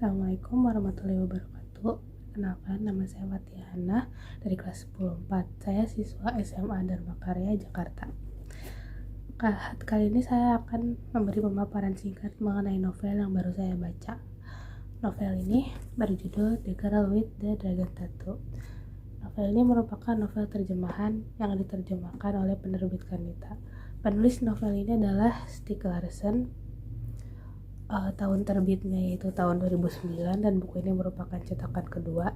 Assalamualaikum warahmatullahi wabarakatuh. Kenalkan, nama saya Fatiana dari kelas 10-4. Saya siswa SMA Dharma Karya, Jakarta. Kali ini saya akan memberi pemaparan singkat mengenai novel yang baru saya baca. Novel ini berjudul The Girl with the Dragon Tattoo. Novel ini merupakan novel terjemahan yang diterjemahkan oleh penerbit Kanita. Penulis novel ini adalah Stieg Larsson. Tahun terbitnya yaitu tahun 2009 dan buku ini merupakan cetakan kedua.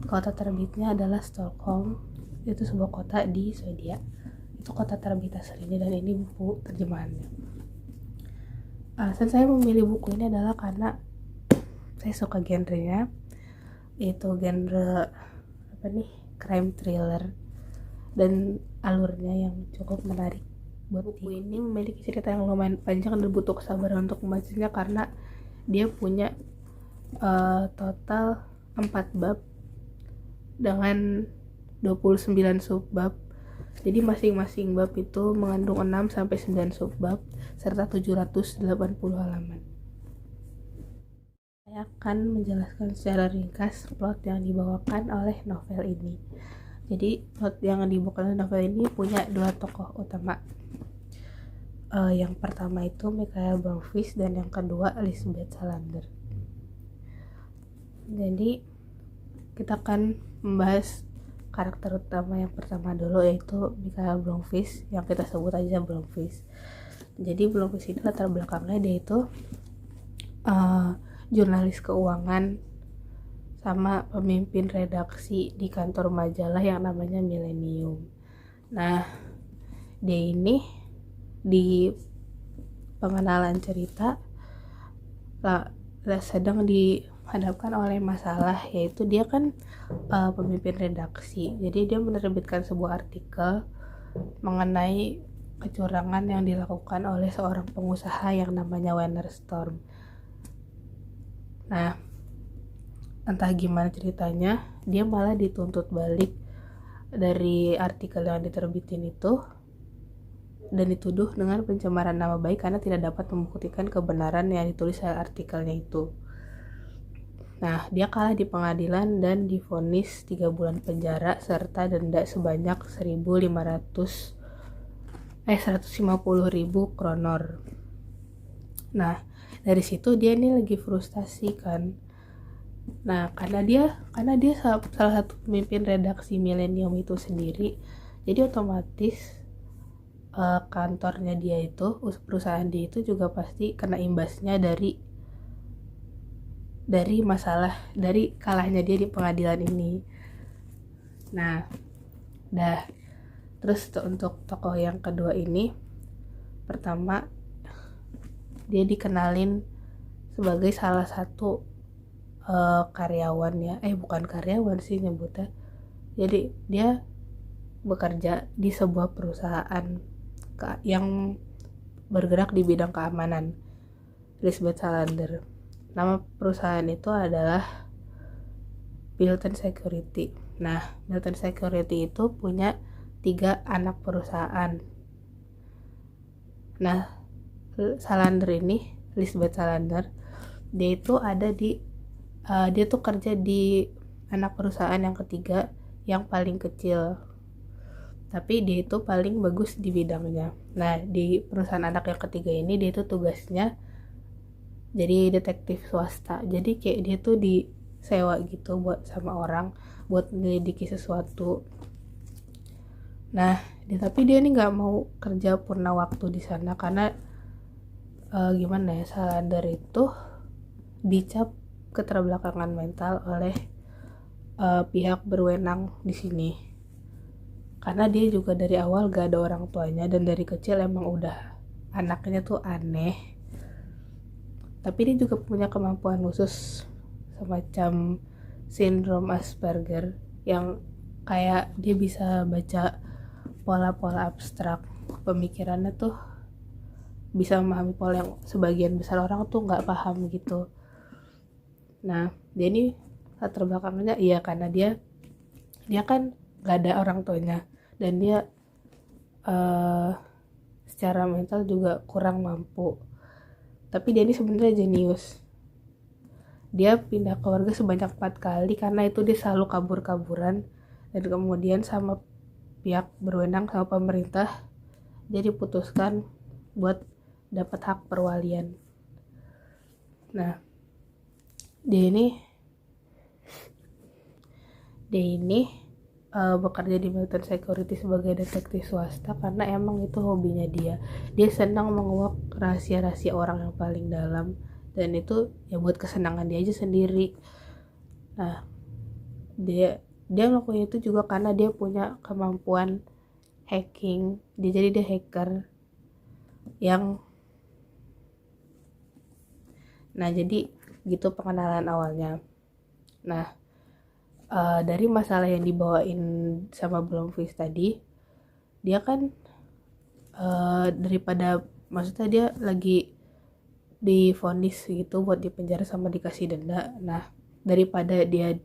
Kota terbitnya adalah Stockholm, itu sebuah kota di Swedia. Itu kota terbit aslinya dan ini buku terjemahannya. Alasan saya memilih buku ini adalah karena saya suka genrenya, yaitu genre crime thriller dan alurnya yang cukup menarik. Buku ini memiliki cerita yang lumayan panjang dan butuh kesabaran untuk membacanya karena dia punya total 4 bab dengan 29 subbab. Jadi masing-masing bab itu mengandung 6-9 subbab serta 780 halaman. Saya akan menjelaskan secara ringkas plot yang dibawakan oleh novel ini. Jadi plot yang dibawakan oleh novel ini punya dua tokoh utama. Yang pertama itu Mikael Blomkvist dan yang kedua Lisbeth Salander. Jadi kita akan membahas karakter utama yang pertama dulu, yaitu Mikael Blomkvist, yang kita sebut aja Blomkvist. Jadi Blomkvist itu latar belakangnya dia itu jurnalis keuangan sama pemimpin redaksi di kantor majalah yang namanya Millennium. Nah, dia ini di pengenalan cerita sedang dihadapkan oleh masalah, yaitu dia kan pemimpin redaksi. Jadi dia menerbitkan sebuah artikel mengenai kecurangan yang dilakukan oleh seorang pengusaha yang namanya Werner Storm. Nah, entah gimana ceritanya, dia malah dituntut balik dari artikel yang diterbitin itu dan dituduh dengan pencemaran nama baik karena tidak dapat membuktikan kebenaran yang ditulis dalam artikelnya itu. Nah, dia kalah di pengadilan dan divonis 3 bulan penjara serta denda sebanyak 150.000 kronor. Nah, dari situ dia ini lagi frustasi kan. Nah, karena dia salah satu pemimpin redaksi Millennium itu sendiri, jadi otomatis kantornya dia itu, perusahaan dia itu juga pasti kena imbasnya dari masalah, dari kalahnya dia di pengadilan ini. Nah, terus untuk tokoh yang kedua ini, pertama dia dikenalin sebagai salah satu karyawannya, bukan karyawan sih nyebutnya. Jadi dia bekerja di sebuah perusahaan yang bergerak di bidang keamanan, Lisbeth Salander. Nama perusahaan itu adalah Bilten Security. Nah, Bilten Security itu punya 3 anak perusahaan. Nah, Salander ini, Lisbeth Salander, dia itu dia tuh kerja di anak perusahaan yang ketiga yang paling kecil, tapi dia itu paling bagus di bidangnya. Nah, di perusahaan anak yang ketiga ini dia itu tugasnya jadi detektif swasta. Jadi kayak dia tuh disewa gitu buat sama orang buat menyelidiki sesuatu. Nah, tapi dia ini nggak mau kerja purna waktu di sana karena Salander itu dicap keterbelakangan mental oleh pihak berwenang di sini. Karena dia juga dari awal gak ada orang tuanya dan dari kecil emang udah anaknya tuh aneh. Tapi dia juga punya kemampuan khusus semacam sindrom Asperger yang kayak dia bisa baca pola-pola abstrak. Pemikirannya tuh bisa memahami pola yang sebagian besar orang tuh gak paham gitu. Nah, dia ini latar belakangnya karena dia kan gak ada orang tuanya dan dia secara mental juga kurang mampu. Tapi dia ini sebenarnya jenius. dia pindah keluarga sebanyak 4 kali karena itu dia selalu kabur-kaburan, dan kemudian sama pihak berwenang sama pemerintah dia diputuskan buat dapat hak perwalian. Nah, dia ini bekerja di military security sebagai detektif swasta karena emang itu hobinya dia senang menguak rahasia-rahasia orang yang paling dalam, dan itu ya buat kesenangan dia aja sendiri. Nah, dia ngelakuin itu juga karena dia punya kemampuan hacking. Jadi dia hacker yang jadi gitu pengenalan awalnya. Nah, dari masalah yang dibawain sama Blomqvist tadi, dia kan daripada maksudnya dia lagi divonis gitu buat dipenjara sama dikasih denda. Nah, daripada dia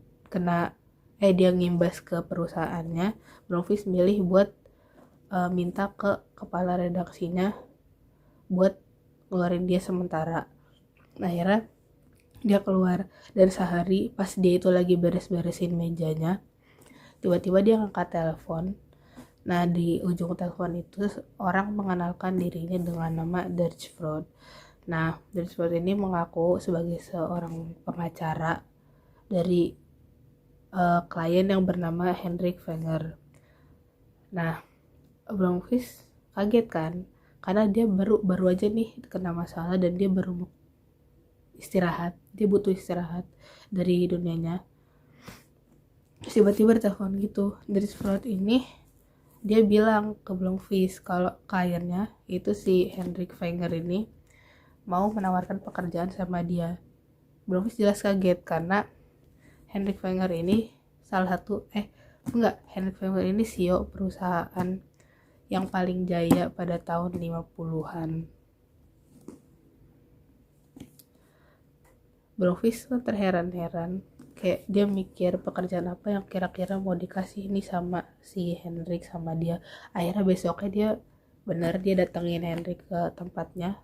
dia ngimbas ke perusahaannya, Blomqvist milih buat minta ke kepala redaksinya buat ngeluarin dia sementara. Nah, akhirnya dia keluar, dan sehari pas dia itu lagi beres-beresin mejanya, tiba-tiba dia ngangkat telepon. Nah, di ujung telepon itu orang mengenalkan dirinya dengan nama Derchford. Nah, Derchford ini mengaku sebagai seorang pengacara dari klien yang bernama Hendrik Wenger. Nah, Blomqvist kaget kan, karena dia baru aja nih kena masalah dan dia baru istirahat, dia butuh istirahat dari dunianya. Terus tiba-tiba telepon gitu. Dari Sprott ini dia bilang ke Blomqvist kalau kliennya itu si Hendrik Wenger ini mau menawarkan pekerjaan sama dia. Blomqvist jelas kaget karena Hendrik Wenger ini Hendrik Wenger ini CEO perusahaan yang paling jaya pada tahun 50-an. Blomqvist kan terheran-heran, kayak dia mikir pekerjaan apa yang kira-kira mau dikasih nih sama si Hendrik sama dia. Akhirnya besoknya dia datengin Hendrik ke tempatnya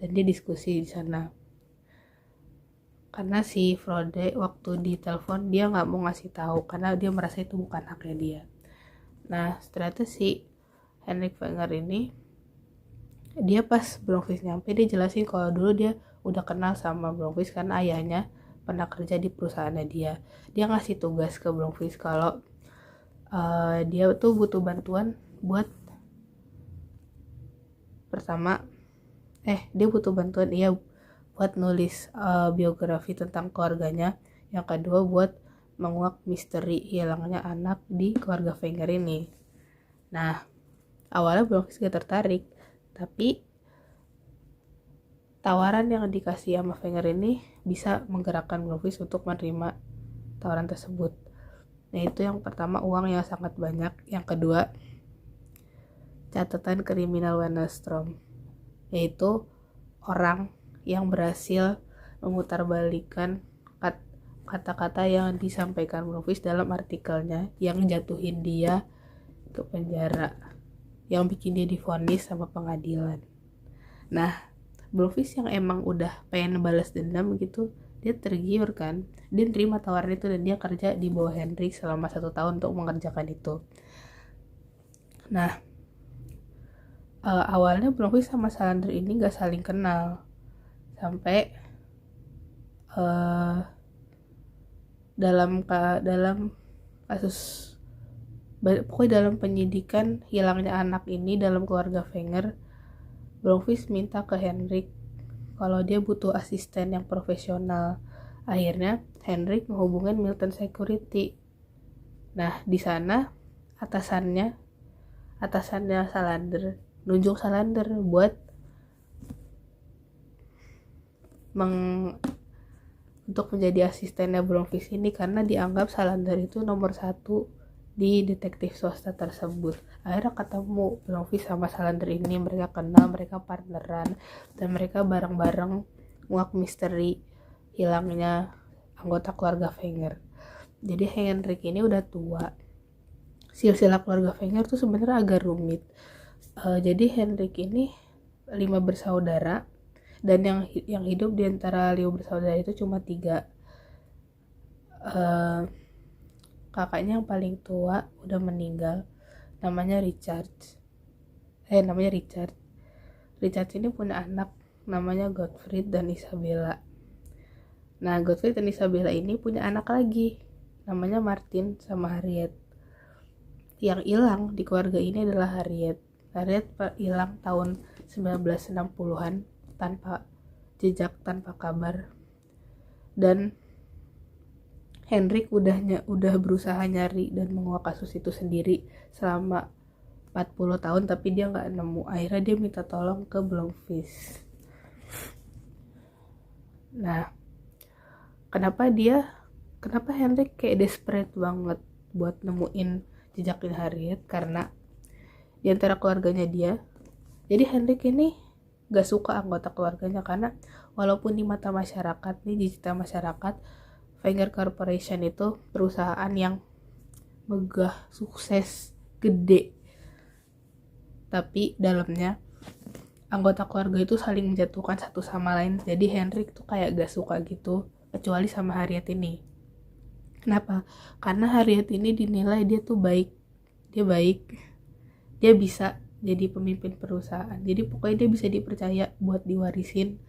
dan dia diskusi di sana. Karena si Frode waktu di telepon dia nggak mau ngasih tahu karena dia merasa itu bukan haknya dia. Nah, ternyata si Hendrik Wenger ini, dia pas Blomqvist nyampe dia jelasin kalau dulu dia udah kenal sama Blomqvist karena ayahnya pernah kerja di perusahaannya dia. Dia ngasih tugas ke Blomqvist kalau dia tuh butuh bantuan buat buat nulis biografi tentang keluarganya. Yang kedua buat menguak misteri hilangnya anak di keluarga Wenger ini. Nah, awalnya Blomqvist gak tertarik, tapi tawaran yang dikasih sama Wenger ini bisa menggerakkan Blomqvist untuk menerima tawaran tersebut. Nah, itu yang pertama, uang yang sangat banyak. Yang kedua, catatan kriminal Wennerstrom, yaitu orang yang berhasil memutarbalikkan kata-kata yang disampaikan Blomqvist dalam artikelnya yang jatuhin dia ke penjara, yang bikin dia divonis sama pengadilan. Nah, Blomqvist yang emang udah pengen balas dendam gitu, dia tergiur kan, dia terima tawaran itu dan dia kerja di bawah Hendrik selama 1 tahun untuk mengerjakan itu. Nah, awalnya Blomqvist sama Salander ini gak saling kenal sampai dalam kasus, pokoknya dalam penyidikan hilangnya anak ini dalam keluarga Wenger, Blomqvist minta ke Hendrik kalau dia butuh asisten yang profesional. Akhirnya Hendrik menghubungin Milton Security. Nah, di sana atasannya Salander nunjuk Salander buat untuk menjadi asistennya Blomqvist ini karena dianggap Salander itu nomor 1 di detektif swasta tersebut. Akhirnya ketemu Blomqvist sama Salander ini, mereka kenal, mereka partneran, dan mereka bareng-bareng nguak misteri hilangnya anggota keluarga Wenger. Jadi Hendrik ini udah tua. Silsilah keluarga Wenger tuh sebenarnya agak rumit. Jadi Hendrik ini 5 bersaudara dan yang hidup di antara 5 bersaudara itu cuma 3. Kakaknya yang paling tua udah meninggal, namanya Richard. Richard ini punya anak namanya Gottfried dan Isabella. Nah, Gottfried dan Isabella ini punya anak lagi namanya Martin sama Harriet. Yang hilang di keluarga ini adalah Harriet hilang tahun 1960-an tanpa jejak, tanpa kabar. Dan Hendrik udah berusaha nyari dan menguak kasus itu sendiri selama 40 tahun, tapi dia nggak nemu. Akhirnya dia minta tolong ke Blomqvist. Nah, kenapa Hendrik kayak desperate banget buat nemuin jejaknya Harriet? Karena di antara keluarganya dia, jadi Hendrik ini gak suka anggota keluarganya, karena walaupun di mata masyarakat nih, di cita masyarakat, Wenger Corporation itu perusahaan yang megah, sukses, gede, tapi dalamnya anggota keluarga itu saling menjatuhkan satu sama lain. Jadi Hendrik tuh kayak gak suka gitu, kecuali sama Harriet ini. Kenapa? Karena Harriet ini dinilai dia tuh baik, dia bisa jadi pemimpin perusahaan, jadi pokoknya dia bisa dipercaya buat diwarisin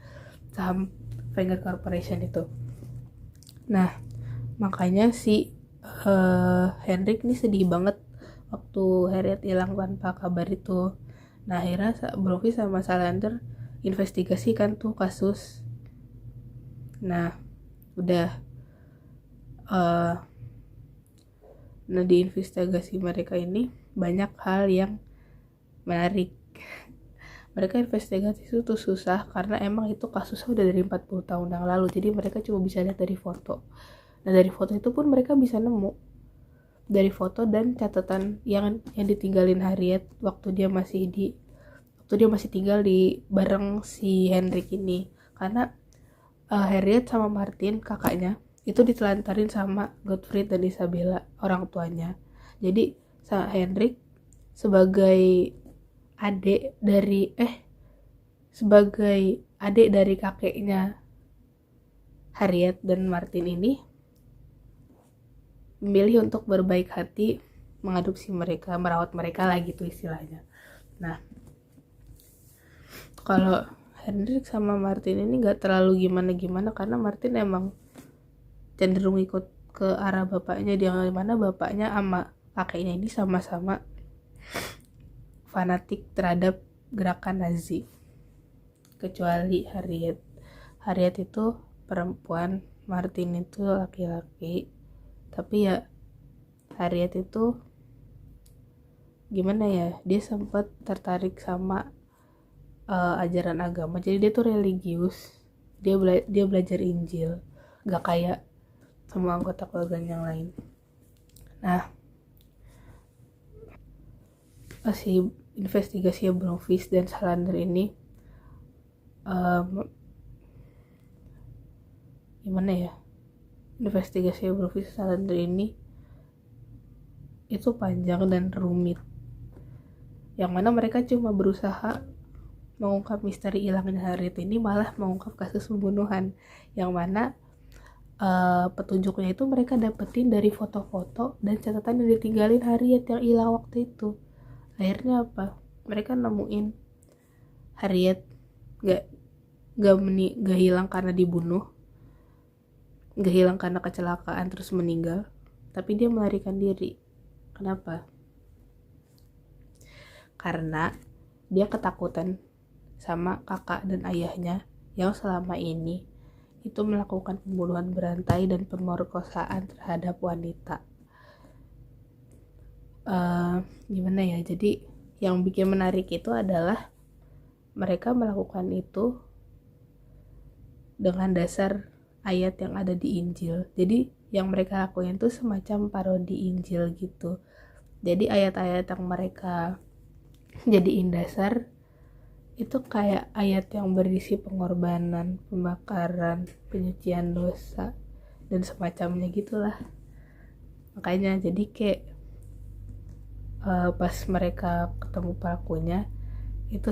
saham Wenger Corporation itu. Nah, makanya si Hendrik nih sedih banget waktu Harriet hilang tanpa kabar itu. Nah, akhirnya Blomqvist sama Salander investigasikan tuh kasus. Nah, udah nah di investigasi mereka ini banyak hal yang menarik. Mereka investigasi itu tuh susah karena emang itu kasusnya udah dari 40 tahun yang lalu, jadi mereka cuma bisa lihat dari foto. Nah, dari foto itu pun mereka bisa nemu, dari foto dan catatan yang ditinggalin Harriet waktu dia masih tinggal di bareng si Hendrik ini. Karena Harriet sama Martin kakaknya itu ditelantarin sama Gottfried dan Isabella, orang tuanya. Jadi Hendrik sebagai adik dari kakeknya Harriet dan Martin ini memilih untuk berbaik hati mengadopsi mereka, merawat mereka lah gitu istilahnya. Nah, kalau Hendrik sama Martin ini gak terlalu gimana-gimana, karena Martin emang cenderung ikut ke arah bapaknya, yang mana bapaknya sama kakeknya ini sama-sama fanatik terhadap gerakan Nazi, kecuali Harriet itu perempuan, Martin itu laki-laki. Tapi ya Harriet itu gimana ya, dia sempat tertarik sama ajaran agama, jadi dia tuh religius, dia belajar Injil, gak kayak semua anggota keluarga yang lain. Nah, si investigasi Blomqvist dan Salander ini gimana ya, investigasi Blomqvist dan Salander ini itu panjang dan rumit, yang mana mereka cuma berusaha mengungkap misteri hilangnya Harriet ini, malah mengungkap kasus pembunuhan, yang mana petunjuknya itu mereka dapetin dari foto-foto dan catatan yang ditinggalin Harriet yang hilang waktu itu. Akhirnya apa? Mereka nemuin Harriet gak hilang karena dibunuh, gak hilang karena kecelakaan terus meninggal, tapi dia melarikan diri. Kenapa? Karena dia ketakutan sama kakak dan ayahnya yang selama ini itu melakukan pembunuhan berantai dan pemerkosaan terhadap wanita. Gimana ya, jadi yang bikin menarik itu adalah mereka melakukan itu dengan dasar ayat yang ada di Injil. Jadi yang mereka lakuin itu semacam parodi Injil gitu. Jadi ayat-ayat yang mereka jadiin dasar itu kayak ayat yang berisi pengorbanan, pembakaran, penyucian dosa, dan semacamnya gitulah. Makanya jadi kayak pas mereka ketemu pelakunya itu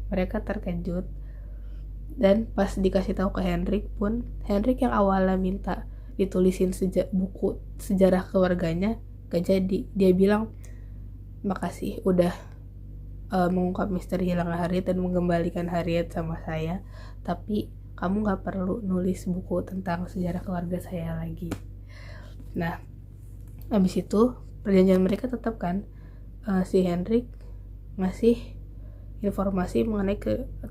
mereka terkejut Dan pas dikasih tahu ke Hendrik pun, Hendrik yang awalnya minta ditulisin buku sejarah keluarganya gak jadi. Dia bilang makasih udah mengungkap misteri hilangnya Harriet dan mengembalikan Harriet sama saya, tapi kamu gak perlu nulis buku tentang sejarah keluarga saya lagi. Nah, habis itu perjanjian mereka tetap kan, si Hendrik ngasih informasi mengenai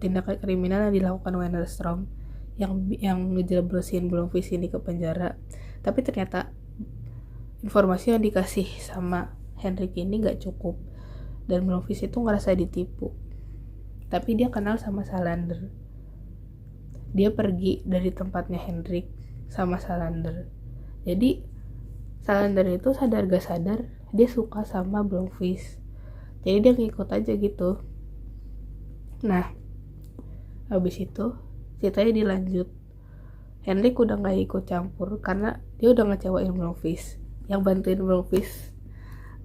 tindakan kriminal yang dilakukan Wennerstrom yang ngejeleblosin Blomqvist ini ke penjara. Tapi ternyata informasi yang dikasih sama Hendrik ini gak cukup, dan Blomqvist itu ngerasa ditipu. Tapi dia kenal sama Salander. Dia pergi dari tempatnya Hendrik sama Salander. Jadi Salander itu sadar gak sadar dia suka sama Blomqvist. Jadi dia ngikut aja gitu. Nah, habis itu ceritanya dilanjut. Hendrik udah gak ikut campur karena dia udah ngecewain Blomqvist. Yang bantuin Blomqvist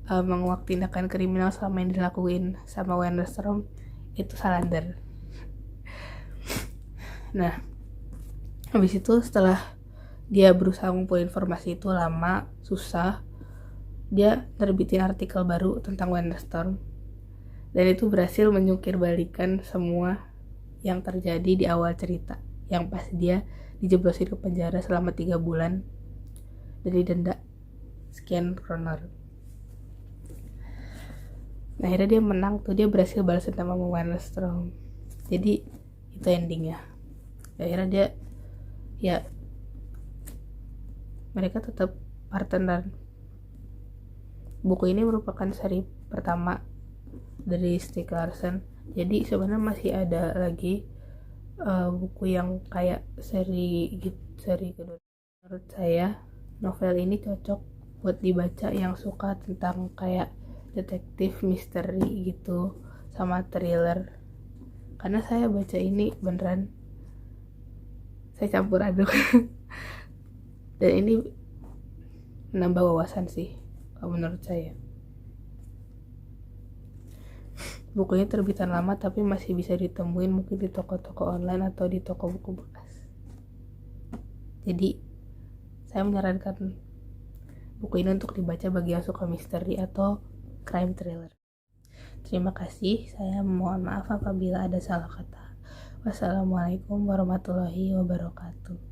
menguak tindakan kriminal selama yang dilakuin sama Wennerstrom itu Salander. Nah, habis itu setelah dia berusaha ngumpulin informasi itu lama, susah, dia terbitin artikel baru tentang Wennerstrom. Dan itu berhasil menyungkir balikan semua yang terjadi di awal cerita, yang pas dia dijeblosin ke penjara selama 3 bulan dan didenda sekian kroner. Nah, akhirnya dia menang tuh, dia berhasil balas dendam sama Wennerstrom. Jadi itu endingnya. Akhirnya dia ya mereka tetap partneran. Buku ini merupakan seri pertama dari Stieg Larsson. Jadi sebenarnya masih ada lagi buku yang kayak seri kedua. Menurut saya novel ini cocok buat dibaca yang suka tentang kayak detektif, misteri gitu, sama thriller. Karena saya baca ini beneran saya campur aduk. Dan ini menambah wawasan sih kalau menurut saya. Bukunya terbitan lama tapi masih bisa ditemuin mungkin di toko-toko online atau di toko buku bekas. Jadi saya menyarankan buku ini untuk dibaca bagi yang suka misteri atau crime thriller. Terima kasih, saya mohon maaf apabila ada salah kata. Wassalamualaikum warahmatullahi wabarakatuh.